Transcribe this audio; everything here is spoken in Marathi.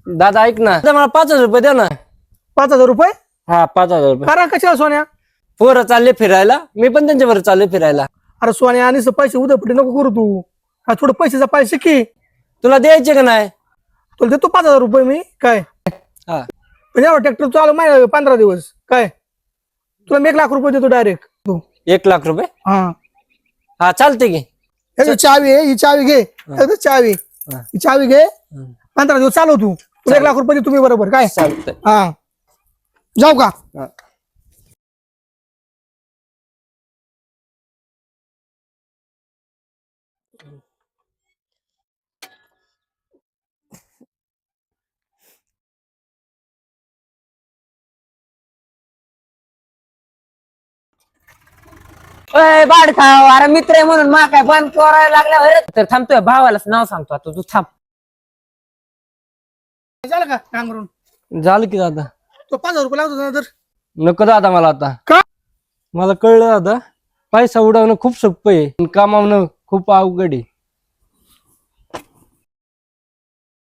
दादा ऐक ना, दादा मला 5,000 रुपये द्या ना. 5,000 रुपये हा 5,000 रुपये. करा कशाला सोन्या? पोरं चालले फिरायला, मी पण त्यांच्याबरोबर चालले फिरायला. अरे सोन्या आणि पैसे उद्यापट्टी नको करू तू. हा थोडं पैशाचा पैसे की तुला द्यायचे का नाही? तुला देतो 5,000 रुपये मी काय. हा पण एवढा ट्रॅक्टर चालू माहिती 15 दिवस काय. तुला मी 1,00,000 रुपये देतो डायरेक्ट तू. 1,00,000 रुपये. हा हा चालते की. ह्याची चावी आहे, ही चावी घे. चावी ही चावी घे. 15 दिवस चालव तू. तुला 1,00,000 रुपये दे तुम्ही बरोबर काय. चालतंय. हा जाऊ का? हा. बाड खाव अरे मित्र आहे म्हणून मा काय बंद करायला लागल्या तर थांबतोय भावालाच नाव सांगतो आता तू थांब. झालं का काम करून? झालं की दादा. तो 5,000 रुपये लावतो ना तर. नको दादा मला आता. का? मला कळलं दादा, पैसा उडवणं खूप सोपं आहे, कामावणं खूप अवघड आहे.